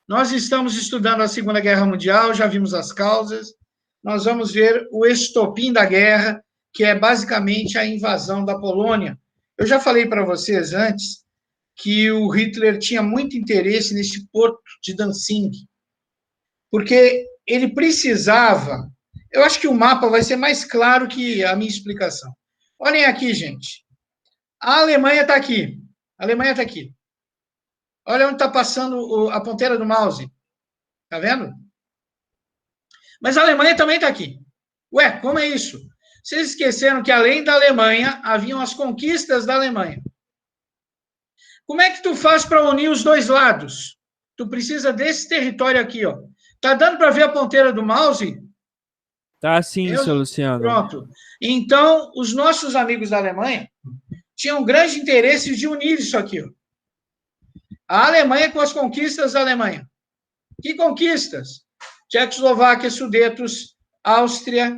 Nós estamos estudando a Segunda Guerra Mundial, já vimos as causas, nós vamos ver o estopim da guerra, que é basicamente a invasão da Polônia. Eu já falei para vocês antes que o Hitler tinha muito interesse nesse porto de Danzig, porque ele precisava... Eu acho que o mapa vai ser mais claro que a minha explicação. Olhem aqui, gente. A Alemanha está aqui. A Alemanha está aqui. Olha onde está passando a ponteira do mouse. Está vendo? Mas a Alemanha também está aqui. Ué, como é isso? Vocês esqueceram que, além da Alemanha, haviam as conquistas da Alemanha. Como é que tu faz para unir os dois lados? Tu precisa desse território aqui, ó. Tá dando para ver a ponteira do mouse? Tá sim, seu Luciano. Pronto. Então, os nossos amigos da Alemanha tinham grande interesse de unir isso aqui, ó. A Alemanha com as conquistas da Alemanha. Que conquistas? Tchecoslováquia, Sudetos, Áustria.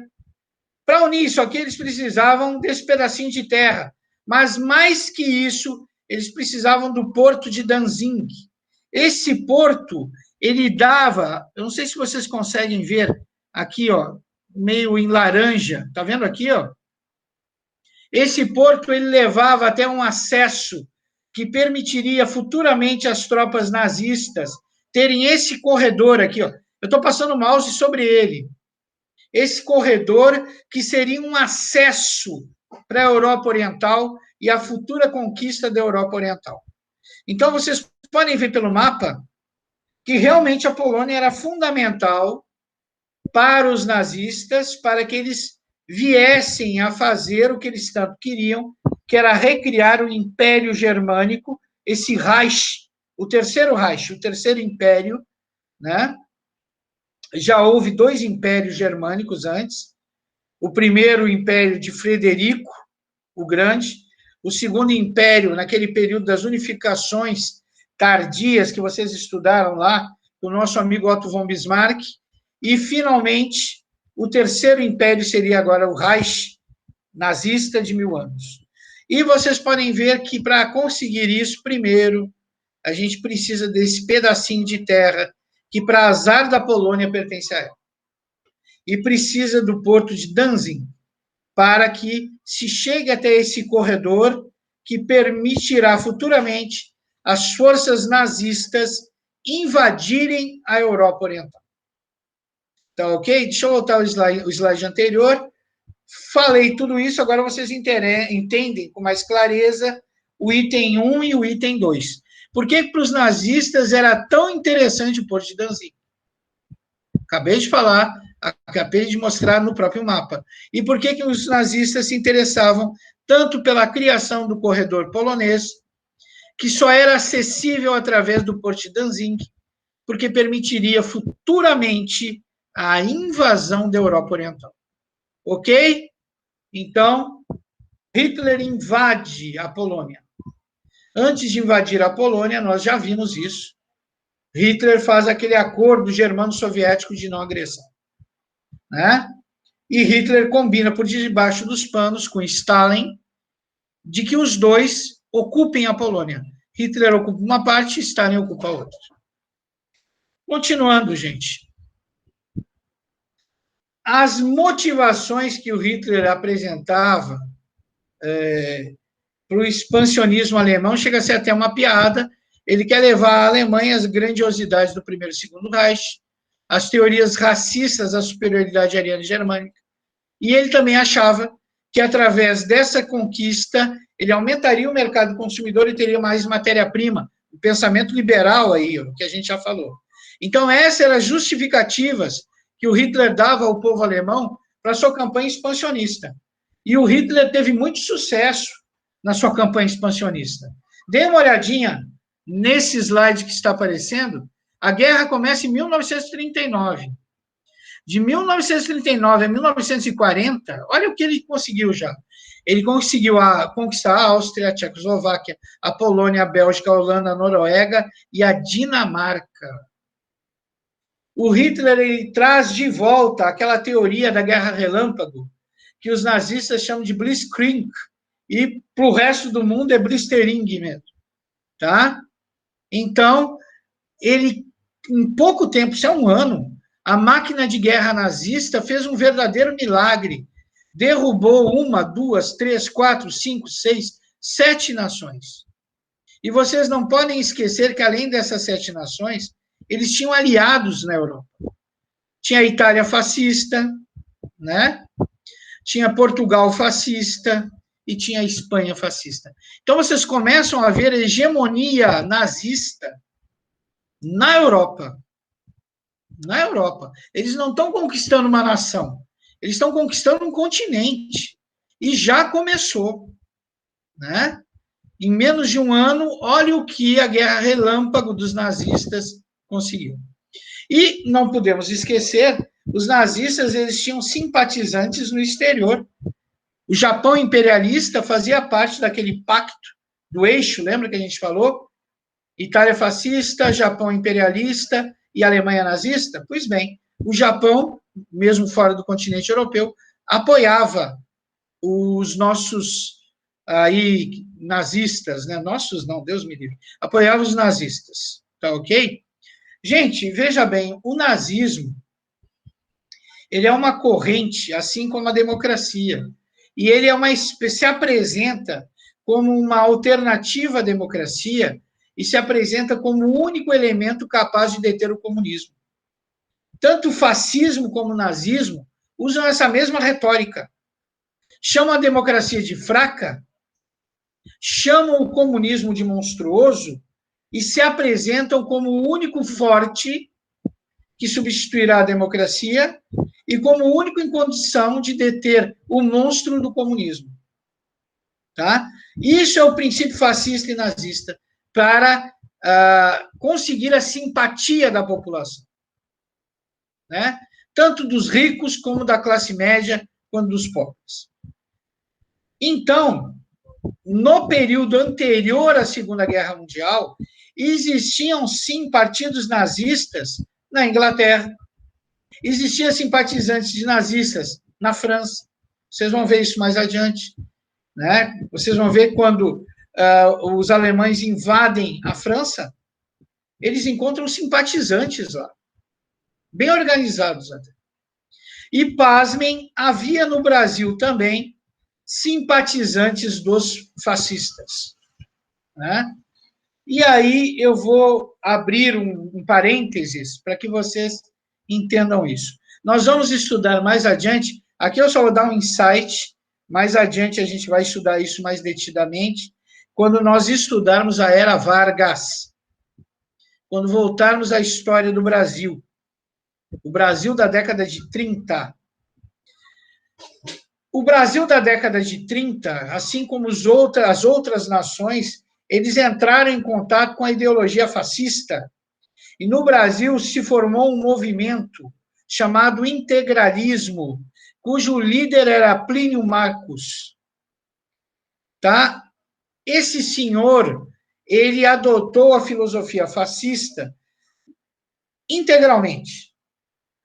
Para unir isso aqui, eles precisavam desse pedacinho de terra. Mas, mais que isso, eles precisavam do porto de Danzig. Esse porto, ele dava... Eu não sei se vocês conseguem ver aqui, ó, meio em laranja. Está vendo aqui, ó? Esse porto, ele levava até um acesso que permitiria futuramente às tropas nazistas terem esse corredor aqui, ó. Eu estou passando o mouse sobre ele. Esse corredor que seria um acesso para a Europa Oriental e a futura conquista da Europa Oriental. Então, vocês podem ver pelo mapa que realmente a Polônia era fundamental para os nazistas, para que eles viessem a fazer o que eles tanto queriam, que era recriar o Império Germânico, esse Reich, o terceiro Reich, o terceiro império, né? Já houve dois impérios germânicos antes, o primeiro império de Frederico o Grande, o segundo império, naquele período das unificações tardias que vocês estudaram lá, o nosso amigo Otto von Bismarck, e, finalmente, o terceiro império seria agora o Reich nazista de 1000 anos. E vocês podem ver que, para conseguir isso, primeiro, a gente precisa desse pedacinho de terra que, para azar da Polônia, pertence a ela. E precisa do porto de Danzig, para que se chegue até esse corredor que permitirá futuramente as forças nazistas invadirem a Europa Oriental. Tá ok? Deixa eu voltar ao slide anterior. Falei tudo isso, agora vocês entendem com mais clareza o item 1 e o item 2. Por que para os nazistas era tão interessante o porto de Danzig? Acabei de falar, acabei de mostrar no próprio mapa. E por que os nazistas se interessavam tanto pela criação do corredor polonês, que só era acessível através do porto de Danzig, porque permitiria futuramente a invasão da Europa Oriental. Ok? Então, Hitler invade a Polônia. Antes de invadir a Polônia, nós já vimos isso. Hitler faz aquele acordo germano-soviético de não agressão, né? E Hitler combina por debaixo dos panos com Stalin de que os dois ocupem a Polônia. Hitler ocupa uma parte, Stalin ocupa a outra. Continuando, gente. As motivações que o Hitler apresentava para o expansionismo alemão chega a ser até uma piada. Ele quer levar a Alemanha às grandiosidades do primeiro e segundo Reich, as teorias racistas da superioridade ariana e germânica, e ele também achava que, através dessa conquista, ele aumentaria o mercado consumidor e teria mais matéria-prima, o pensamento liberal aí, o que a gente já falou. Então, essas eram as justificativas que o Hitler dava ao povo alemão para a sua campanha expansionista. E o Hitler teve muito sucesso na sua campanha expansionista. Dê uma olhadinha nesse slide que está aparecendo. A guerra começa em 1939. De 1939 a 1940, olha o que ele conseguiu já. Ele conseguiu conquistar a Áustria, a Tchecoslováquia, a Polônia, a Bélgica, a Holanda, a Noruega e a Dinamarca. O Hitler ele traz de volta aquela teoria da guerra relâmpago, que os nazistas chamam de Blitzkrieg, e para o resto do mundo é Blistering mesmo. Tá? Então, ele em pouco tempo, isso é um ano, a máquina de guerra nazista fez um verdadeiro milagre. Derrubou 1, 2, 3, 4, 5, 6, 7 nações. E vocês não podem esquecer que, além dessas 7 nações, eles tinham aliados na Europa. Tinha a Itália fascista, né? Tinha Portugal fascista e tinha a Espanha fascista. Então, vocês começam a ver hegemonia nazista na Europa. Na Europa. Eles não estão conquistando uma nação, eles estão conquistando um continente. E já começou, né? Em menos de um ano, olha o que a guerra relâmpago dos nazistas conseguiu. E não podemos esquecer, os nazistas eles tinham simpatizantes no exterior. O Japão imperialista fazia parte daquele pacto do eixo, lembra que a gente falou? Itália fascista, Japão imperialista e Alemanha nazista? Pois bem, o Japão, mesmo fora do continente europeu, apoiava os nossos aí nazistas, né? Nossos não, Deus me livre. Apoiava os nazistas, tá ok? Gente, veja bem, o nazismo, ele é uma corrente, assim como a democracia, e ele se apresenta como uma alternativa à democracia e se apresenta como o único elemento capaz de deter o comunismo. Tanto o fascismo como o nazismo usam essa mesma retórica. Chamam a democracia de fraca, chamam o comunismo de monstruoso e se apresentam como o único forte que substituirá a democracia e como o único em condição de deter o monstro do comunismo. Tá? Isso é o princípio fascista e nazista para conseguir a simpatia da população, né? Tanto dos ricos como da classe média, quanto dos pobres. Então, no período anterior à Segunda Guerra Mundial, existiam, sim, partidos nazistas na Inglaterra, existiam simpatizantes de nazistas na França, vocês vão ver isso mais adiante, né? Vocês vão ver quando os alemães invadem a França, eles encontram simpatizantes lá, bem organizados até. E, pasmem, havia no Brasil também simpatizantes dos fascistas, né? E aí eu vou abrir um parênteses para que vocês entendam isso. Nós vamos estudar mais adiante, aqui eu só vou dar um insight, mais adiante a gente vai estudar isso mais detidamente, quando nós estudarmos a Era Vargas, quando voltarmos à história do Brasil, o Brasil da década de 30. O Brasil da década de 30, assim como as outras nações, eles entraram em contato com a ideologia fascista. E no Brasil se formou um movimento chamado integralismo, cujo líder era Plínio Marcos. Tá? Esse senhor, ele adotou a filosofia fascista integralmente.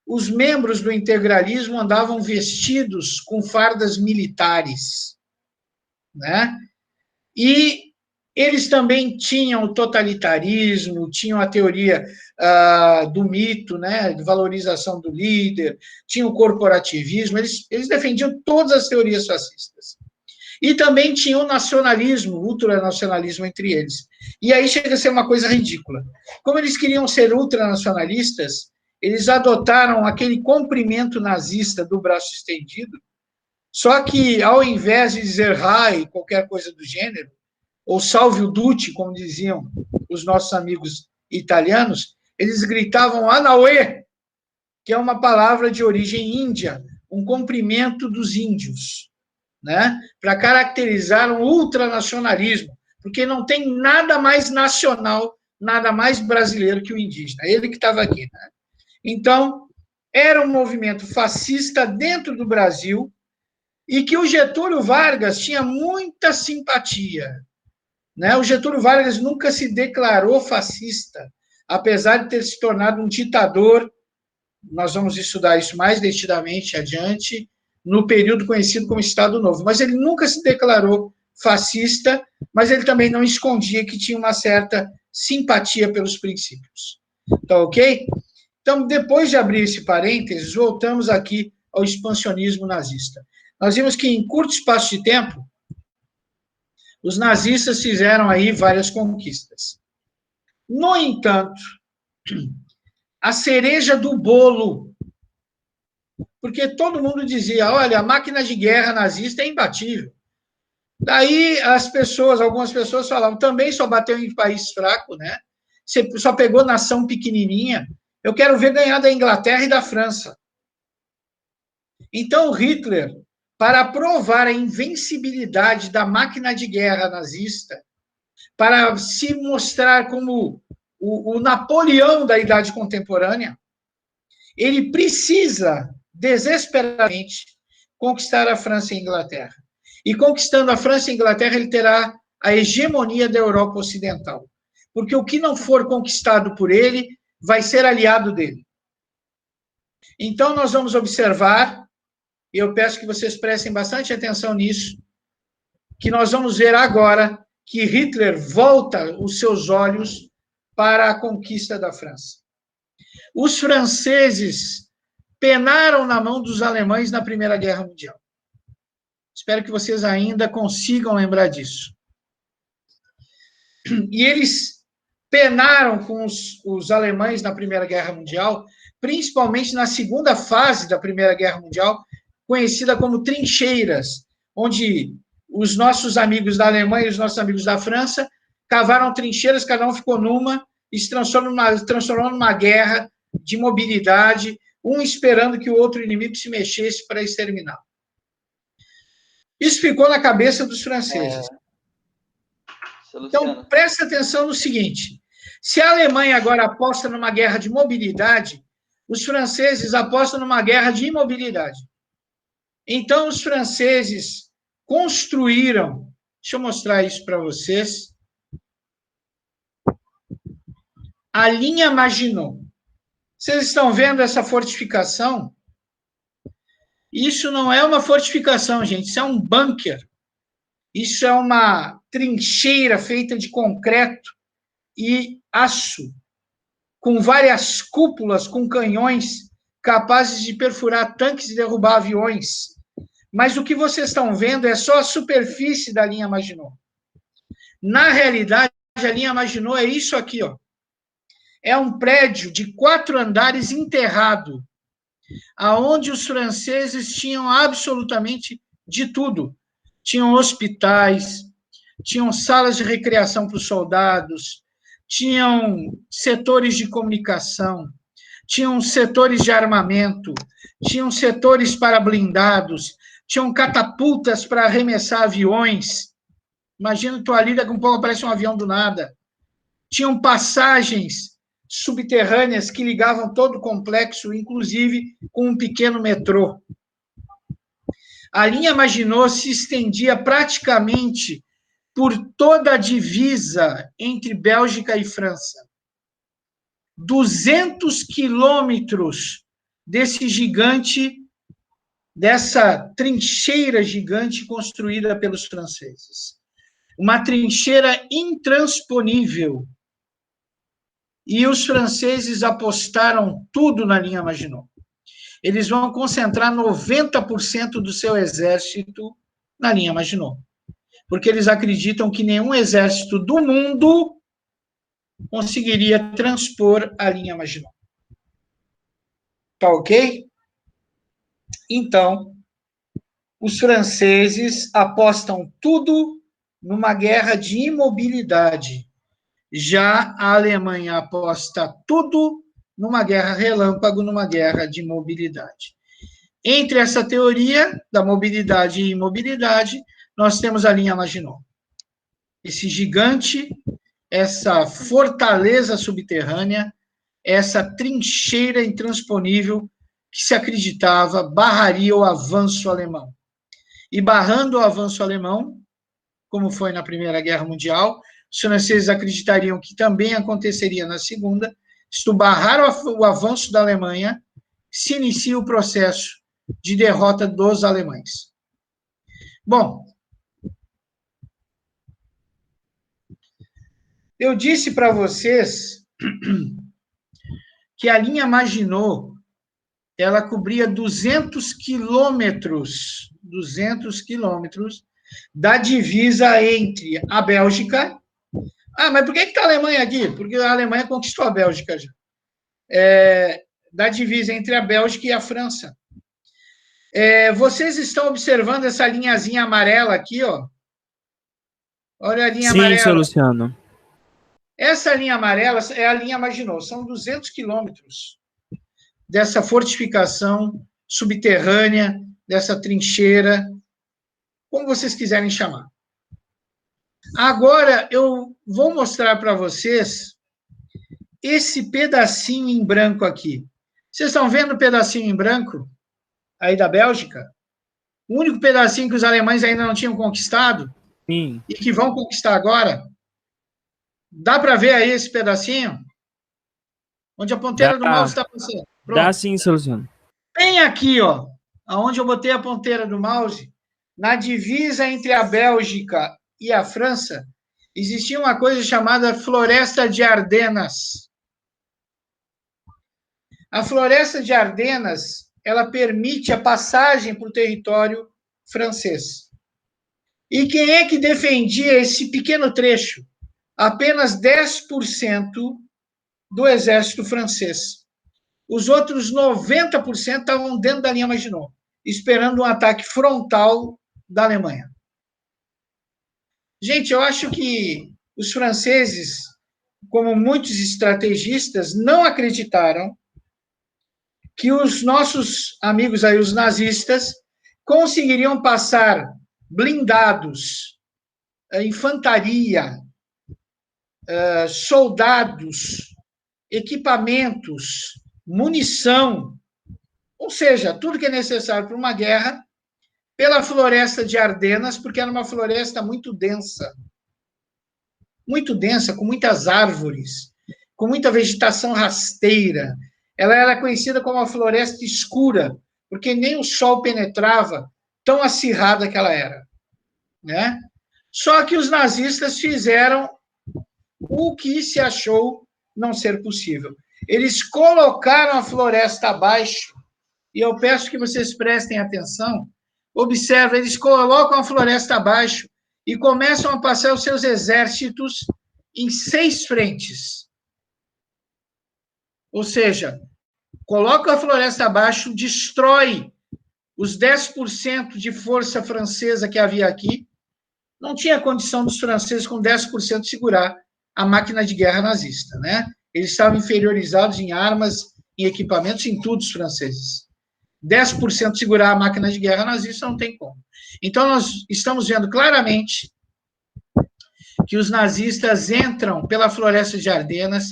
Os membros do integralismo andavam vestidos com fardas militares, né? E eles também tinham o totalitarismo, tinham a teoria do mito, né, de valorização do líder, tinham o corporativismo, eles defendiam todas as teorias fascistas. E também tinham o nacionalismo, o ultranacionalismo entre eles. E aí chega a ser uma coisa ridícula. Como eles queriam ser ultranacionalistas, eles adotaram aquele comprimento nazista do braço estendido, só que, ao invés de dizer Rai, qualquer coisa do gênero, ou salve o Duce, como diziam os nossos amigos italianos, eles gritavam Anauê, que é uma palavra de origem índia, um comprimento dos índios, né? Para caracterizar um ultranacionalismo, porque não tem nada mais nacional, nada mais brasileiro que o indígena, ele que estava aqui, né? Então, era um movimento fascista dentro do Brasil e que o Getúlio Vargas tinha muita simpatia, né? O Getúlio Vargas nunca se declarou fascista, apesar de ter se tornado um ditador. Nós vamos estudar isso mais detidamente adiante, no período conhecido como Estado Novo. Mas ele nunca se declarou fascista, mas ele também não escondia que tinha uma certa simpatia pelos princípios. Tá ok? Então, depois de abrir esse parênteses, voltamos aqui ao expansionismo nazista. Nós vimos que, em curto espaço de tempo, os nazistas fizeram aí várias conquistas. No entanto, a cereja do bolo, porque todo mundo dizia, olha, a máquina de guerra nazista é imbatível. Daí algumas pessoas falavam, também só bateu em país fraco, né? Você só pegou nação pequenininha. Eu quero ver ganhar da Inglaterra e da França. Então, Hitler, para provar a invencibilidade da máquina de guerra nazista, para se mostrar como o Napoleão da Idade Contemporânea, ele precisa, desesperadamente, conquistar a França e a Inglaterra. E conquistando a França e a Inglaterra, ele terá a hegemonia da Europa Ocidental. Porque o que não for conquistado por ele vai ser aliado dele. Então, nós vamos observar, e eu peço que vocês prestem bastante atenção nisso, que nós vamos ver agora que Hitler volta os seus olhos para a conquista da França. Os franceses penaram na mão dos alemães na Primeira Guerra Mundial. Espero que vocês ainda consigam lembrar disso. E eles penaram com os alemães na Primeira Guerra Mundial, principalmente na segunda fase da Primeira Guerra Mundial, conhecida como trincheiras, onde os nossos amigos da Alemanha e os nossos amigos da França cavaram trincheiras, cada um ficou numa, e se transformou numa guerra de mobilidade, um esperando que o outro inimigo se mexesse para exterminar. Isso ficou na cabeça dos franceses. Então, presta atenção no seguinte, se a Alemanha agora aposta numa guerra de mobilidade, os franceses apostam numa guerra de imobilidade. Então, os franceses construíram, deixa eu mostrar isso para vocês, a linha Maginot. Vocês estão vendo essa fortificação? Isso não é uma fortificação, gente, isso é um bunker. Isso é uma trincheira feita de concreto e aço, com várias cúpulas, com canhões capazes de perfurar tanques e derrubar aviões. Mas o que vocês estão vendo é só a superfície da linha Maginot. Na realidade, a linha Maginot é isso aqui, ó. É um prédio de 4 andares enterrado, aonde os franceses tinham absolutamente de tudo. Tinham hospitais, tinham salas de recreação para os soldados, tinham setores de comunicação, tinham setores de armamento, tinham setores para blindados, tinham catapultas para arremessar aviões. Imagina, tu ali, daqui a pouco aparece um avião do nada. Tinham passagens subterrâneas que ligavam todo o complexo, inclusive com um pequeno metrô. A linha Maginot se estendia praticamente por toda a divisa entre Bélgica e França. 200 quilômetros desse gigante, dessa trincheira gigante construída pelos franceses. Uma trincheira intransponível. E os franceses apostaram tudo na linha Maginot. Eles vão concentrar 90% do seu exército na linha Maginot. Porque eles acreditam que nenhum exército do mundo conseguiria transpor a linha Maginot. Tá ok? Então, os franceses apostam tudo numa guerra de imobilidade. Já a Alemanha aposta tudo numa guerra relâmpago, numa guerra de mobilidade. Entre essa teoria da mobilidade e imobilidade, nós temos a linha Maginot. Esse gigante, essa fortaleza subterrânea, essa trincheira intransponível que se acreditava barraria o avanço alemão. E barrando o avanço alemão, como foi na Primeira Guerra Mundial, os franceses acreditariam que também aconteceria na Segunda. Se tu barrar o avanço da Alemanha, se inicia o processo de derrota dos alemães. Bom, eu disse para vocês que a linha Maginot, ela cobria 200 quilômetros da divisa entre a Bélgica. Ah, mas por que está a Alemanha aqui? Porque a Alemanha conquistou a Bélgica já. Da divisa entre a Bélgica e a França. Vocês estão observando essa linhazinha amarela aqui, ó? Olha a linha amarela. Sim, seu Luciano. Essa linha amarela é a linha Maginot. São 200 quilômetros dessa fortificação subterrânea, dessa trincheira, como vocês quiserem chamar. Agora, eu vou mostrar para vocês esse pedacinho em branco aqui. Vocês estão vendo o pedacinho em branco aí da Bélgica? O único pedacinho que os alemães ainda não tinham conquistado? Sim. E que vão conquistar agora? Dá para ver aí esse pedacinho? Onde a ponteira do mouse está passando. Pronto. Dá sim, seu Luciano. Bem aqui, ó, onde eu botei a ponteira do mouse, na divisa entre a Bélgica e a França, existia uma coisa chamada Floresta de Ardenas. A Floresta de Ardenas, ela permite a passagem para o território francês. E quem é que defendia esse pequeno trecho? Apenas 10% do exército francês. Os outros 90% estavam dentro da linha Maginot, esperando um ataque frontal da Alemanha. Gente, eu acho que os franceses, como muitos estrategistas, não acreditaram que os nossos amigos aí, os nazistas, conseguiriam passar blindados, infantaria, soldados, equipamentos, munição, ou seja, tudo que é necessário para uma guerra, pela floresta de Ardenas, porque era uma floresta muito densa, com muitas árvores, com muita vegetação rasteira. Ela era conhecida como a floresta escura, porque nem o sol penetrava, tão acirrada que ela era, né? Só que os nazistas fizeram o que se achou não ser possível. Eles colocaram a floresta abaixo, e eu peço que vocês prestem atenção, observem, eles colocam a floresta abaixo e começam a passar os seus exércitos em 6 frentes. Ou seja, coloca a floresta abaixo, destrói os 10% de força francesa que havia aqui. Não tinha condição dos franceses, com 10%, segurar a máquina de guerra nazista, né? Eles estavam inferiorizados em armas, em equipamentos, em tudo, os franceses. 10% segurar a máquina de guerra nazista não tem como. Então, nós estamos vendo claramente que os nazistas entram pela floresta de Ardenas,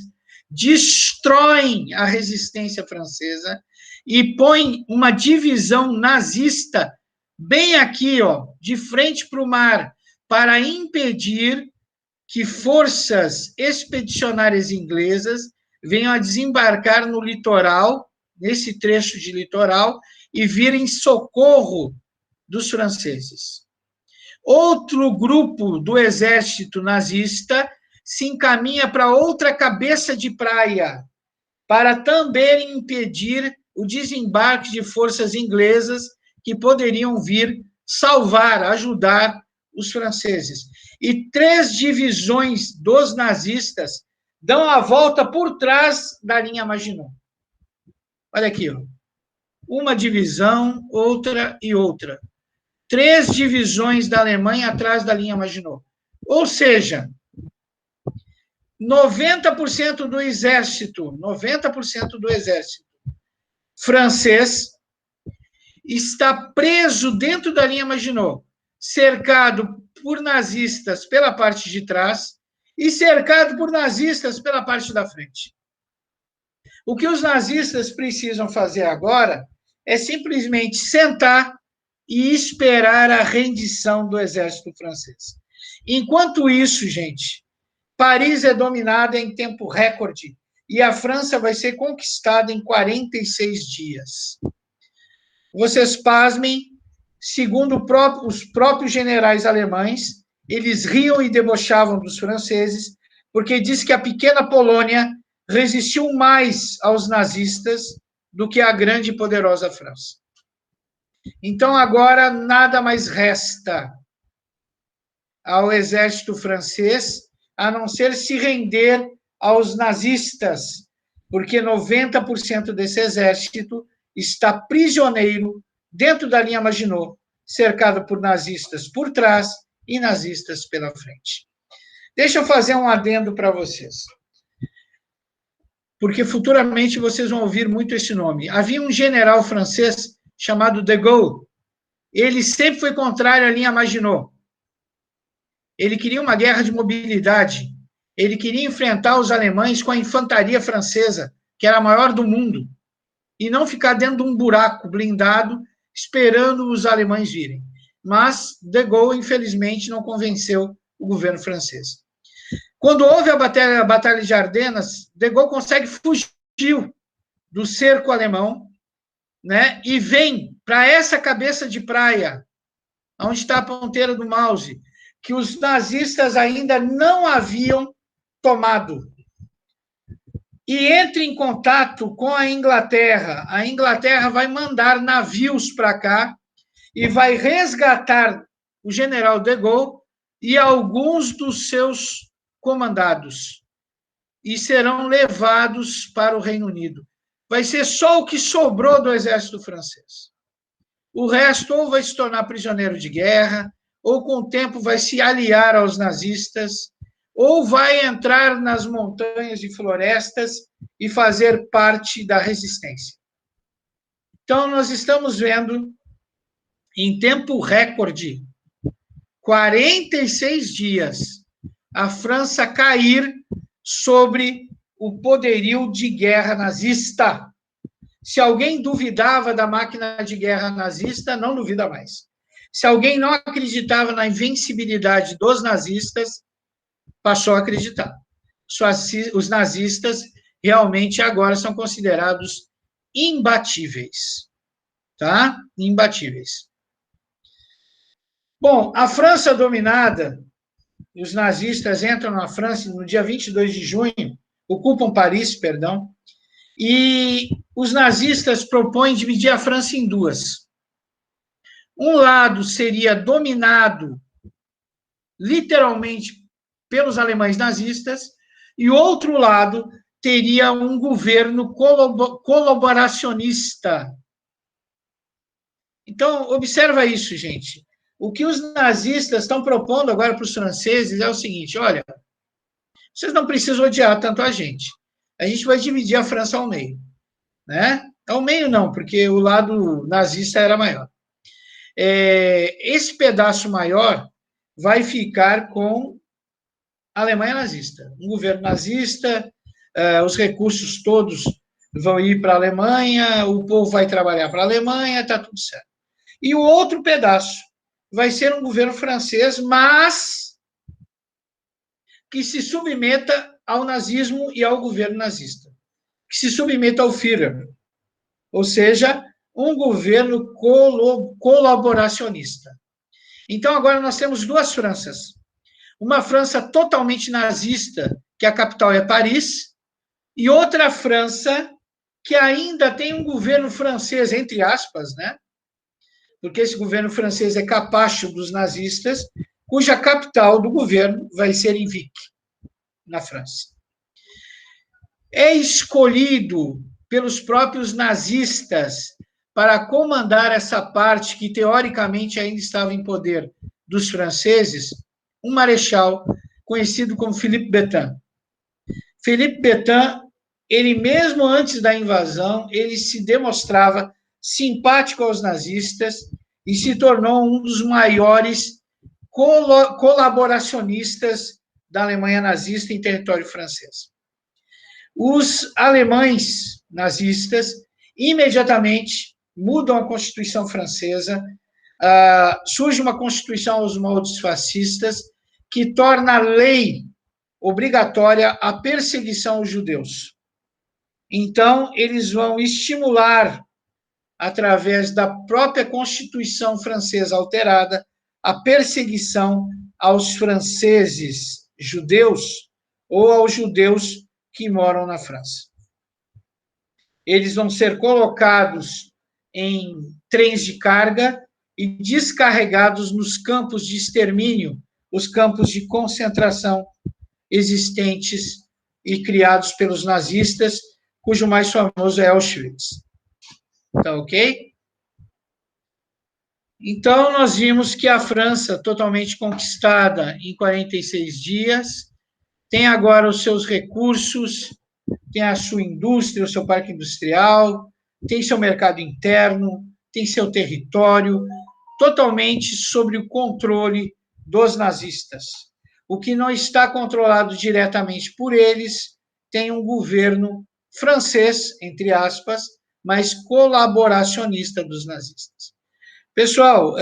destroem a resistência francesa e põem uma divisão nazista bem aqui, ó, de frente para o mar, para impedir que forças expedicionárias inglesas venham a desembarcar no litoral, nesse trecho de litoral, e virem socorro dos franceses. Outro grupo do exército nazista se encaminha para outra cabeça de praia, para também impedir o desembarque de forças inglesas que poderiam vir salvar, ajudar os franceses. E 3 divisões dos nazistas dão a volta por trás da linha Maginot. Olha aqui, ó. Uma divisão, outra e outra. 3 divisões da Alemanha atrás da linha Maginot. Ou seja, 90% do exército francês está preso dentro da linha Maginot, cercado por nazistas pela parte de trás e cercado por nazistas pela parte da frente. O que os nazistas precisam fazer agora é simplesmente sentar e esperar a rendição do exército francês. Enquanto isso, gente, Paris é dominada em tempo recorde e a França vai ser conquistada em 46 dias. Vocês pasmem, segundo os próprios generais alemães, eles riam e debochavam dos franceses, porque diz que a pequena Polônia resistiu mais aos nazistas do que a grande e poderosa França. Então, agora, nada mais resta ao exército francês, a não ser se render aos nazistas, porque 90% desse exército está prisioneiro dentro da linha Maginot, cercado por nazistas por trás e nazistas pela frente. Deixa eu fazer um adendo para vocês, porque futuramente vocês vão ouvir muito esse nome. Havia um general francês chamado de Gaulle. Ele sempre foi contrário à linha Maginot. Ele queria uma guerra de mobilidade. Ele queria enfrentar os alemães com a infantaria francesa, que era a maior do mundo, e não ficar dentro de um buraco blindado esperando os alemães virem. Mas de Gaulle, infelizmente, não convenceu o governo francês. Quando houve a Batalha de Ardenas, de Gaulle consegue fugir do cerco alemão, né, e vem para essa cabeça de praia, onde está a ponteira do Mause, que os nazistas ainda não haviam tomado. E entra em contato com a Inglaterra. A Inglaterra vai mandar navios para cá e vai resgatar o general de Gaulle e alguns dos seus comandados, e serão levados para o Reino Unido. Vai ser só o que sobrou do exército francês. O resto ou vai se tornar prisioneiro de guerra, ou com o tempo vai se aliar aos nazistas, ou vai entrar nas montanhas e florestas e fazer parte da resistência. Então, nós estamos vendo, em tempo recorde, 46 dias, a França cair sobre o poderio de guerra nazista. Se alguém duvidava da máquina de guerra nazista, não duvida mais. Se alguém não acreditava na invencibilidade dos nazistas, passou a acreditar. Os nazistas realmente agora são considerados imbatíveis. Tá? Imbatíveis. Bom, a França dominada, os nazistas entram na França no dia 22 de junho, ocupam Paris, perdão, e os nazistas propõem dividir a França em duas. Um lado seria dominado, literalmente, pelos alemães nazistas, e o outro lado teria um governo colaboracionista. Então, observa isso, gente. O que os nazistas estão propondo agora para os franceses é o seguinte: olha, vocês não precisam odiar tanto a gente vai dividir a França ao meio, né? Ao meio não, porque o lado nazista era maior. Esse pedaço maior vai ficar com a Alemanha nazista, um governo nazista, os recursos todos vão ir para a Alemanha, o povo vai trabalhar para a Alemanha, está tudo certo. E o outro pedaço vai ser um governo francês, mas que se submeta ao nazismo e ao governo nazista, que se submeta ao Führer, ou seja, um governo colaboracionista. Então, agora nós temos duas Franças. Uma França totalmente nazista, que a capital é Paris, e outra França que ainda tem um governo francês, entre aspas, né? Porque esse governo francês é capacho dos nazistas, cuja capital do governo vai ser em Vic, na França. É escolhido pelos próprios nazistas para comandar essa parte que, teoricamente, ainda estava em poder dos franceses, um marechal conhecido como Philippe Pétain. Philippe Pétain, ele mesmo antes da invasão, ele se demonstrava simpático aos nazistas e se tornou um dos maiores colaboracionistas da Alemanha nazista em território francês. Os alemães nazistas imediatamente mudam a Constituição francesa, surge uma Constituição aos moldes fascistas que torna lei obrigatória a perseguição aos judeus. Então, eles vão estimular, através da própria Constituição francesa alterada, a perseguição aos franceses judeus ou aos judeus que moram na França. Eles vão ser colocados em trens de carga e descarregados nos campos de extermínio, os campos de concentração existentes e criados pelos nazistas, cujo mais famoso é Auschwitz. Tá ok? Então, nós vimos que a França, totalmente conquistada em 46 dias, tem agora os seus recursos, tem a sua indústria, o seu parque industrial, tem seu mercado interno, tem seu território, totalmente sob o controle dos nazistas. O que não está controlado diretamente por eles tem um governo francês, entre aspas, mas colaboracionista dos nazistas. Pessoal,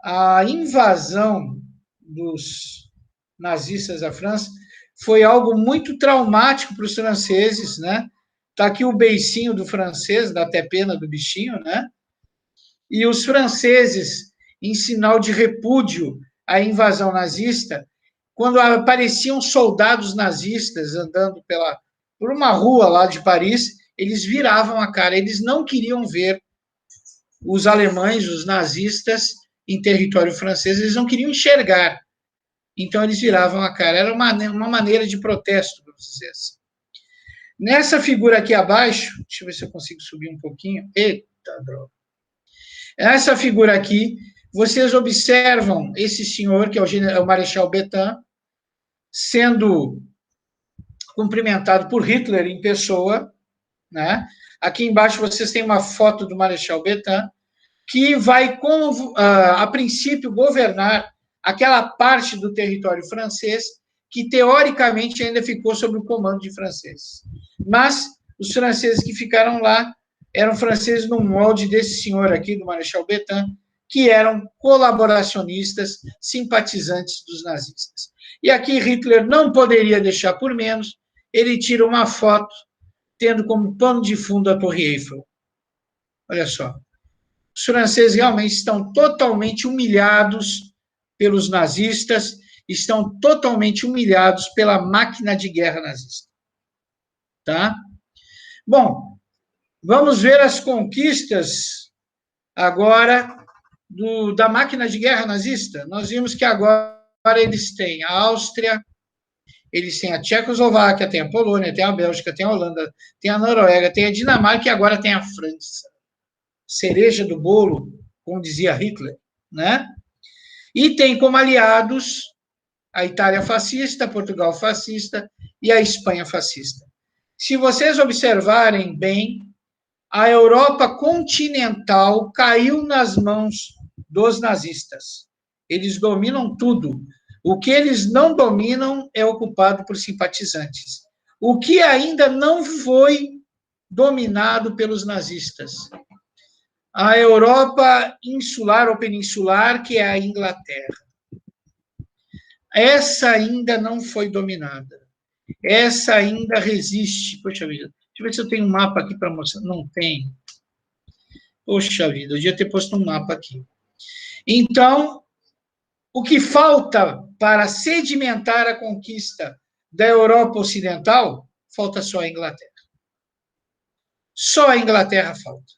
a invasão dos nazistas à França foi algo muito traumático para os franceses, né? Está aqui o beicinho do francês, dá até pena do bichinho, né? E os franceses, em sinal de repúdio à invasão nazista, quando apareciam soldados nazistas andando por uma rua lá de Paris, eles viravam a cara, eles não queriam ver os alemães, os nazistas, em território francês, eles não queriam enxergar. Então, eles viravam a cara. Era uma maneira de protesto, vamos dizer assim. Nessa figura aqui abaixo, deixa eu ver se eu consigo subir um pouquinho. Eita, droga. Nessa figura aqui, vocês observam esse senhor, que é o Marechal Pétain, sendo cumprimentado por Hitler em pessoa, né? Aqui embaixo vocês têm uma foto do Marechal Pétain, que vai, a princípio, governar aquela parte do território francês que, teoricamente, ainda ficou sob o comando de franceses. Mas os franceses que ficaram lá eram franceses no molde desse senhor aqui, do Marechal Pétain, que eram colaboracionistas, simpatizantes dos nazistas. E aqui Hitler não poderia deixar por menos, ele tira uma foto tendo como pano de fundo a Torre Eiffel. Olha só. Os franceses realmente estão totalmente humilhados pelos nazistas, estão totalmente humilhados pela máquina de guerra nazista. Tá? Bom, vamos ver as conquistas agora da máquina de guerra nazista. Nós vimos que agora eles têm a Áustria, eles têm a Tchecoslováquia, tem a Polônia, tem a Bélgica, tem a Holanda, tem a Noruega, tem a Dinamarca e agora tem a França. Cereja do bolo, como dizia Hitler, né? E tem como aliados a Itália fascista, Portugal fascista e a Espanha fascista. Se vocês observarem bem, a Europa continental caiu nas mãos dos nazistas. Eles dominam tudo. O que eles não dominam é ocupado por simpatizantes. O que ainda não foi dominado pelos nazistas? A Europa insular ou peninsular, que é a Inglaterra. Essa ainda não foi dominada. Essa ainda resiste. Poxa vida, deixa eu ver se eu tenho um mapa aqui para mostrar. Não tem. Poxa vida, eu devia ter posto um mapa aqui. Então, o que falta para sedimentar a conquista da Europa Ocidental, falta só a Inglaterra. Só a Inglaterra falta.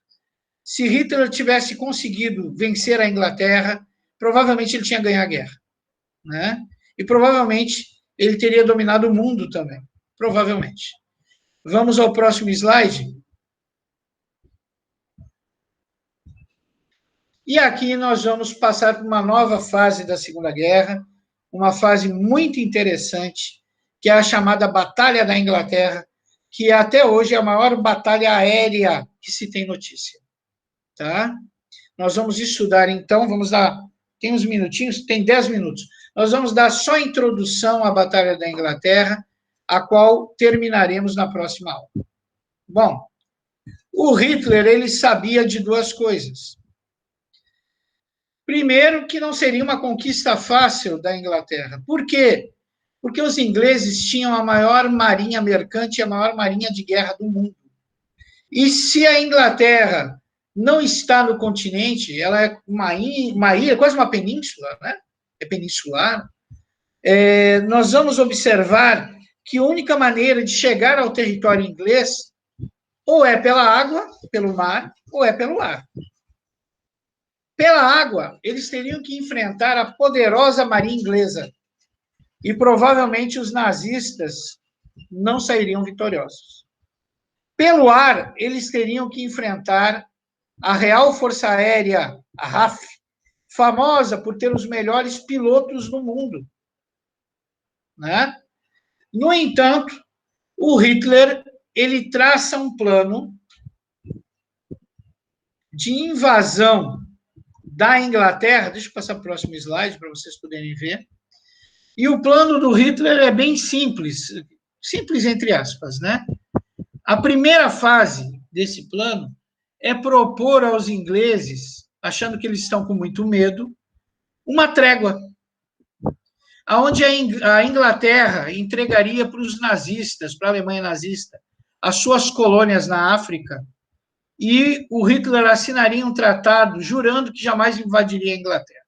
Se Hitler tivesse conseguido vencer a Inglaterra, provavelmente ele tinha ganho a guerra, né? E provavelmente ele teria dominado o mundo também, provavelmente. Vamos ao próximo slide. E aqui nós vamos passar por uma nova fase da Segunda Guerra, uma fase muito interessante, que é a chamada Batalha da Inglaterra, que até hoje é a maior batalha aérea que se tem notícia. Tá? Nós vamos estudar, então, vamos dar, tem uns minutinhos, tem 10 minutos. Nós vamos dar só a introdução à Batalha da Inglaterra, a qual terminaremos na próxima aula. Bom, o Hitler, ele sabia de duas coisas. Primeiro, que não seria uma conquista fácil da Inglaterra. Por quê? Porque os ingleses tinham a maior marinha mercante, a maior marinha de guerra do mundo. E se a Inglaterra não está no continente, ela é uma ilha, quase uma península, né? É peninsular. Nós vamos observar que a única maneira de chegar ao território inglês ou é pela água, pelo mar, ou é pelo ar. Pela água, eles teriam que enfrentar a poderosa marinha inglesa e provavelmente os nazistas não sairiam vitoriosos. Pelo ar, eles teriam que enfrentar a Real Força Aérea, a RAF, famosa por ter os melhores pilotos do mundo, né? No entanto, o Hitler, ele traça um plano de invasão da Inglaterra. Deixa eu passar para o próximo slide para vocês poderem ver. E o plano do Hitler é bem simples, simples entre aspas, né? A primeira fase desse plano é propor aos ingleses, achando que eles estão com muito medo, uma trégua, onde a Inglaterra entregaria para os nazistas, para a Alemanha nazista, as suas colônias na África, e o Hitler assinaria um tratado jurando que jamais invadiria a Inglaterra.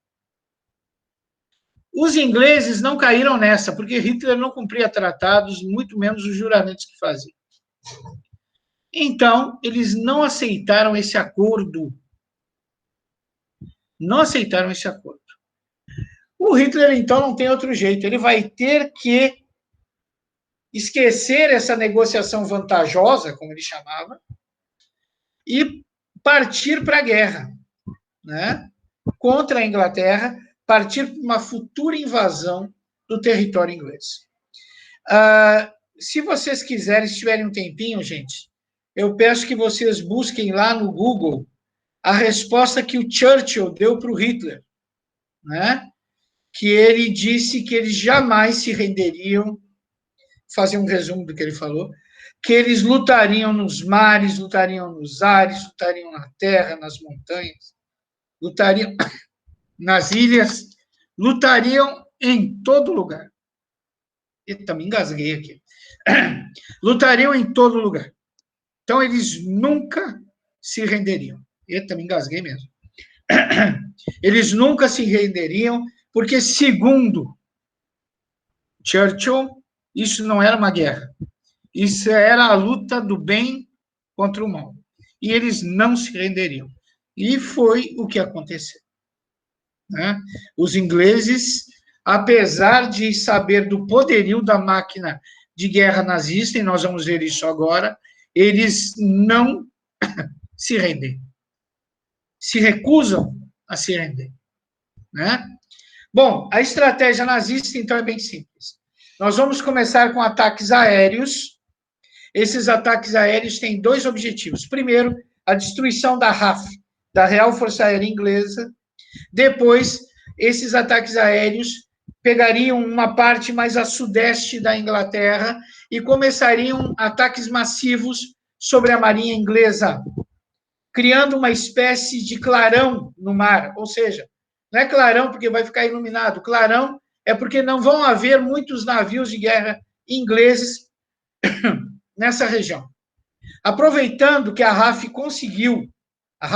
Os ingleses não caíram nessa, porque Hitler não cumpria tratados, muito menos os juramentos que fazia. Então, eles não aceitaram esse acordo. Não aceitaram esse acordo. O Hitler, então, não tem outro jeito. Ele vai ter que esquecer essa negociação vantajosa, como ele chamava, e partir para a guerra, né? Contra a Inglaterra, partir para uma futura invasão do território inglês. Se vocês quiserem, se tiverem um tempinho, gente, eu peço que vocês busquem lá no Google a resposta que o Churchill deu para o Hitler, né? Que ele disse que eles jamais se renderiam, fazer um resumo do que ele falou, que eles lutariam nos mares, lutariam nos ares, lutariam na terra, nas montanhas, lutariam nas ilhas, lutariam em todo lugar. Eu também engasguei aqui. Lutariam em todo lugar. Então, eles nunca se renderiam. Eu também engasguei mesmo. Eles nunca se renderiam, porque, segundo Churchill, isso não era uma guerra. Isso era a luta do bem contra o mal. E eles não se renderiam. E foi o que aconteceu, né? Os ingleses, apesar de saber do poderio da máquina de guerra nazista, e nós vamos ver isso agora, eles não se rendem. Se recusam a se render, né? Bom, a estratégia nazista, então, é bem simples. Nós vamos começar com ataques aéreos. Esses ataques aéreos têm dois objetivos. Primeiro, a destruição da RAF, da Real Força Aérea Inglesa. Depois, esses ataques aéreos pegariam uma parte mais a sudeste da Inglaterra e começariam ataques massivos sobre a marinha inglesa, criando uma espécie de clarão no mar. Ou seja, não é clarão porque vai ficar iluminado, clarão é porque não vão haver muitos navios de guerra ingleses nessa região. Aproveitando que a RAF conseguiu, a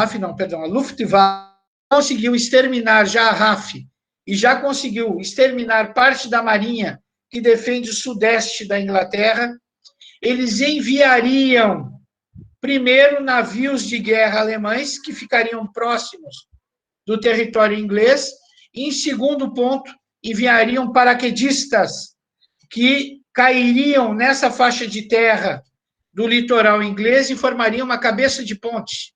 Luftwaffe conseguiu exterminar já a RAF e já conseguiu exterminar parte da marinha que defende o sudeste da Inglaterra, eles enviariam primeiro navios de guerra alemães que ficariam próximos do território inglês e, em segundo ponto, enviariam paraquedistas que cairiam nessa faixa de terra do litoral inglês e formariam uma cabeça de ponte.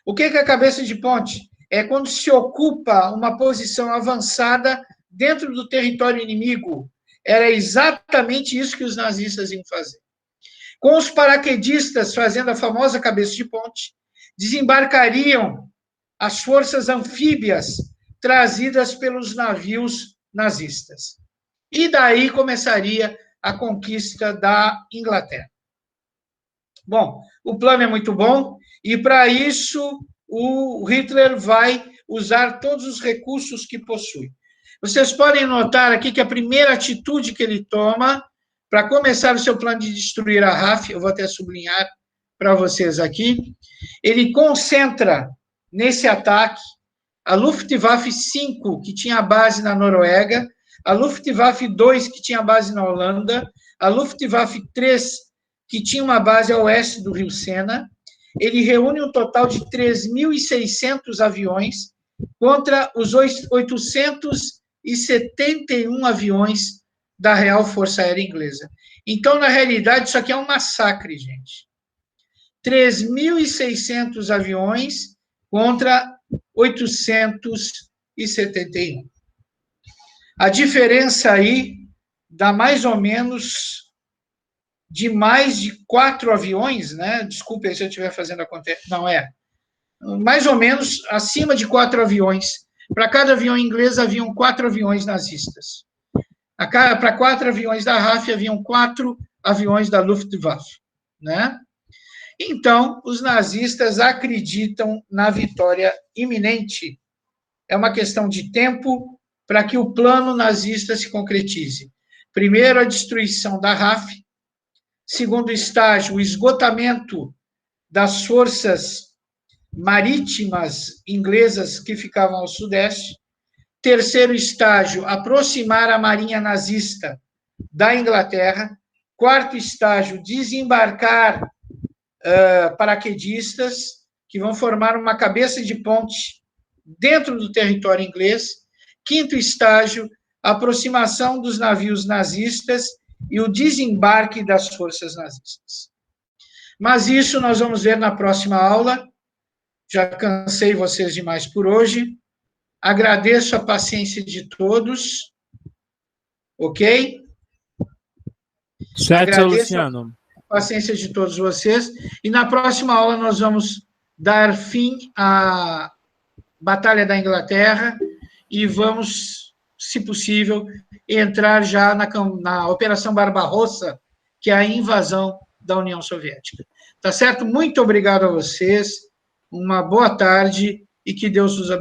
O que é a cabeça de ponte? É quando se ocupa uma posição avançada dentro do território inimigo. Era exatamente isso que os nazistas iam fazer. Com os paraquedistas fazendo a famosa cabeça de ponte, desembarcariam as forças anfíbias trazidas pelos navios nazistas. E daí começaria a conquista da Inglaterra. Bom, o plano é muito bom, e para isso o Hitler vai usar todos os recursos que possui. Vocês podem notar aqui que a primeira atitude que ele toma para começar o seu plano de destruir a RAF, eu vou até sublinhar para vocês aqui, ele concentra nesse ataque a Luftwaffe 5, que tinha base na Noruega, a Luftwaffe 2, que tinha base na Holanda, a Luftwaffe 3, que tinha uma base a oeste do Rio Sena. Ele reúne um total de 3.600 aviões contra os 871 aviões da Real Força Aérea Inglesa. Então, na realidade, isso aqui é um massacre, gente. 3.600 aviões contra 871. A diferença aí dá mais ou menos de mais de 4 aviões, né? Desculpe se eu estiver fazendo a conta. Não é. Mais ou menos acima de 4 aviões. Para cada avião inglês haviam 4 aviões nazistas. Para 4 aviões da RAF haviam 4 aviões da Luftwaffe, né? Então, os nazistas acreditam na vitória iminente. É uma questão de tempo para que o plano nazista se concretize. Primeiro, a destruição da RAF. Segundo estágio, o esgotamento das forças marítimas inglesas que ficavam ao sudeste. Terceiro estágio, aproximar a marinha nazista da Inglaterra. Quarto estágio, desembarcar paraquedistas que vão formar uma cabeça de ponte dentro do território inglês. Quinto estágio, aproximação dos navios nazistas e o desembarque das forças nazistas. Mas isso nós vamos ver na próxima aula. Já cansei vocês demais por hoje. Agradeço a paciência de todos. Ok? Certo, Agradeço Luciano. a paciência de todos vocês. E na próxima aula nós vamos dar fim à Batalha da Inglaterra e vamos, se possível, entrar já na Operação Barbarossa, que é a invasão da União Soviética. Tá certo? Muito obrigado a vocês. Uma boa tarde e que Deus os abençoe.